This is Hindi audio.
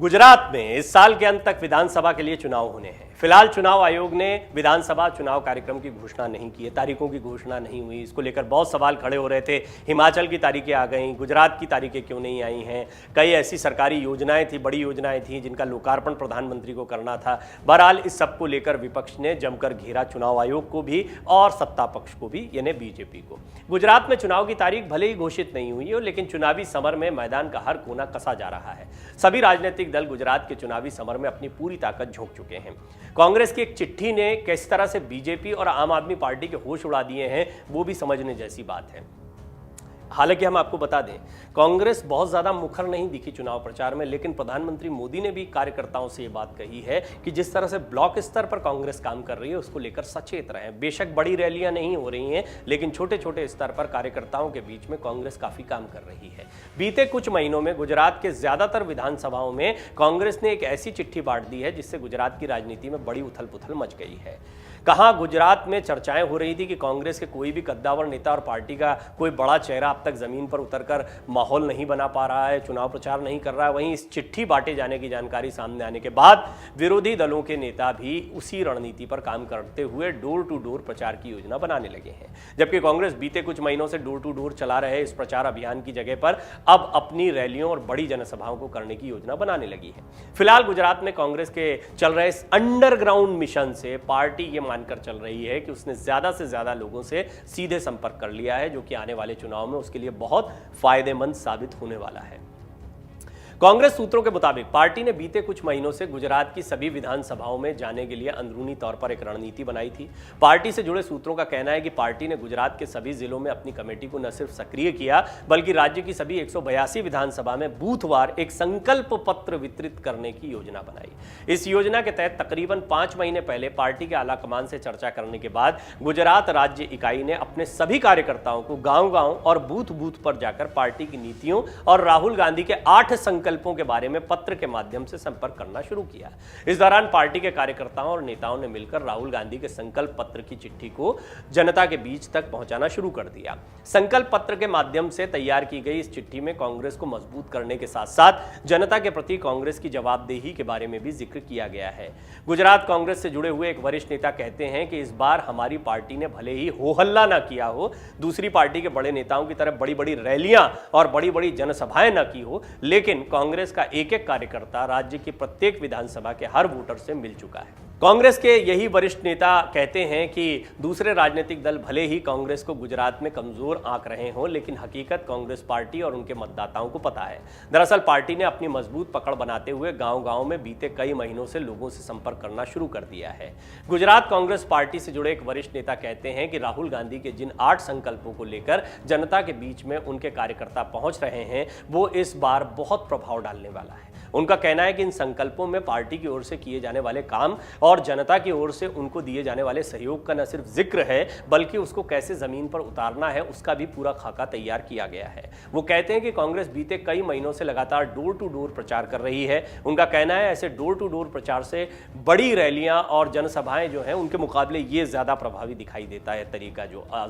गुजरात में इस साल के अंत तक विधानसभा के लिए चुनाव होने हैं। फिलहाल चुनाव आयोग ने विधानसभा चुनाव कार्यक्रम की घोषणा नहीं की है, तारीखों की घोषणा नहीं हुई। इसको लेकर बहुत सवाल खड़े हो रहे थे। हिमाचल की तारीखें आ गई, गुजरात की तारीखें क्यों नहीं आई हैं? कई ऐसी सरकारी योजनाएं थी, बड़ी योजनाएं थी जिनका लोकार्पण प्रधानमंत्री को करना था। बहरहाल इस सबको लेकर विपक्ष ने जमकर घेरा चुनाव आयोग को भी और सत्ता पक्ष को भी, यानी बीजेपी को। गुजरात में चुनाव की तारीख भले ही घोषित नहीं हुई हो, लेकिन चुनावी समर में मैदान का हर कोना कसा जा रहा है। सभी राजनीतिक दल गुजरात के चुनावी समर में अपनी पूरी ताकत झोंक चुके हैं। कांग्रेस की एक चिट्ठी ने किस तरह से बीजेपी और आम आदमी पार्टी के होश उड़ा दिए हैं, वो भी समझने जैसी बात है। हालांकि हम आपको बता दें, कांग्रेस बहुत ज्यादा मुखर नहीं दिखी चुनाव प्रचार में, लेकिन प्रधानमंत्री मोदी ने भी कार्यकर्ताओं से ये बात कही है कि जिस तरह से ब्लॉक स्तर पर कांग्रेस काम कर रही है उसको लेकर सचेत रहें। बेशक बड़ी रैलियां नहीं हो रही हैं, लेकिन छोटे छोटे स्तर पर कार्यकर्ताओं के बीच में कांग्रेस काफी काम कर रही है। बीते कुछ महीनों में गुजरात के ज्यादातर विधानसभाओं में कांग्रेस ने एक ऐसी चिट्ठी बांट दी है जिससे गुजरात की राजनीति में बड़ी उथल पुथल मच गई है। कहां गुजरात में चर्चाएं हो रही थी कि कांग्रेस के कोई भी कद्दावर नेता और पार्टी का कोई बड़ा चेहरा अब तक जमीन पर उतरकर माहौल नहीं बना पा रहा है, चुनाव प्रचार नहीं कर रहा है। वहीं इस चिट्ठी बांटे जाने की जानकारी सामने आने के बाद विरोधी दलों के नेता भी उसी रणनीति पर काम करते हुए डोर टू डोर प्रचार की योजना बनाने लगे हैं। जबकि कांग्रेस बीते कुछ महीनों से डोर टू डोर चला रहे इस प्रचार अभियान की जगह पर अब अपनी रैलियों और बड़ी जनसभाओं को करने की योजना बनाने लगी है। फिलहाल गुजरात में कांग्रेस के चल रहे इस अंडरग्राउंड मिशन से पार्टी ये मानकर चल रही है कि उसने ज्यादा से ज्यादा लोगों से सीधे संपर्क कर लिया है, जो कि आने वाले चुनाव में उसके लिए बहुत फायदेमंद साबित होने वाला है। कांग्रेस सूत्रों के मुताबिक पार्टी ने बीते कुछ महीनों से गुजरात की सभी विधानसभाओं में जाने के लिए अंदरूनी तौर पर एक रणनीति बनाई थी। पार्टी से जुड़े सूत्रों का कहना है कि पार्टी ने गुजरात के सभी जिलों में अपनी कमेटी को न सिर्फ सक्रिय किया, बल्कि राज्य की सभी 182 विधानसभा में बूथवार एक संकल्प पत्र वितरित करने की योजना बनाई। इस योजना के तहत तकरीबन 5 महीने पहले पार्टी के आलाकमान से चर्चा करने के बाद गुजरात राज्य इकाई ने अपने सभी कार्यकर्ताओं को गांव-गांव और बूथ-बूथ पर जाकर पार्टी की नीतियों और राहुल गांधी के 8 संकल्पों के बारे में पत्र के माध्यम से संपर्क करना शुरू किया। इस दौरान पार्टी के कार्यकर्ताओं और नेताओं ने मिलकर राहुल गांधी के संकल्प पत्र की चिट्ठी को जनता के बीच तक पहुंचाना शुरू कर दिया। संकल्प पत्र के माध्यम से तैयार की गई इस चिट्ठी में कांग्रेस को मजबूत करने के साथ साथ जनता के प्रति कांग्रेस की जवाबदेही के बारे में भी जिक्र किया गया है। गुजरात कांग्रेस से जुड़े हुए एक वरिष्ठ नेता कहते हैं कि इस बार हमारी पार्टी ने भले ही हो हल्ला ना किया हो, दूसरी पार्टी के बड़े नेताओं की तरह बड़ी बड़ी रैलियां और बड़ी बड़ी जनसभाएं न की हो, लेकिन कांग्रेस का एक एक कार्यकर्ता राज्य की प्रत्येक विधानसभा के हर वोटर से मिल चुका है। कांग्रेस के यही वरिष्ठ नेता कहते हैं कि दूसरे राजनीतिक दल भले ही कांग्रेस को गुजरात में कमजोर आंक रहे हों, लेकिन हकीकत कांग्रेस पार्टी और उनके मतदाताओं को पता है। दरअसल पार्टी ने अपनी मजबूत पकड़ बनाते हुए गांव-गांव में बीते कई महीनों से लोगों से संपर्क करना शुरू कर दिया है। गुजरात कांग्रेस पार्टी से जुड़े एक वरिष्ठ नेता कहते हैं कि राहुल गांधी के जिन 8 संकल्पों को लेकर जनता के बीच में उनके कार्यकर्ता पहुंच रहे हैं, वो इस बार बहुत प्रभाव डालने वाला है। उनका कहना है कि इन संकल्पों में पार्टी की ओर से किए जाने वाले काम और जनता की ओर से उनको दिए जाने वाले सहयोग का न सिर्फ जिक्र है, बल्कि उसको कैसे जमीन पर उतारना है उसका भी पूरा खाका तैयार किया गया है। वो कहते हैं कि कांग्रेस बीते कई महीनों से लगातार डोर टू डोर प्रचार कर रही है। उनका कहना है ऐसे डोर टू डोर प्रचार से बड़ी रैलियां और जनसभाएं जो हैं उनके मुकाबले ये ज्यादा प्रभावी दिखाई देता है तरीका जो आजमा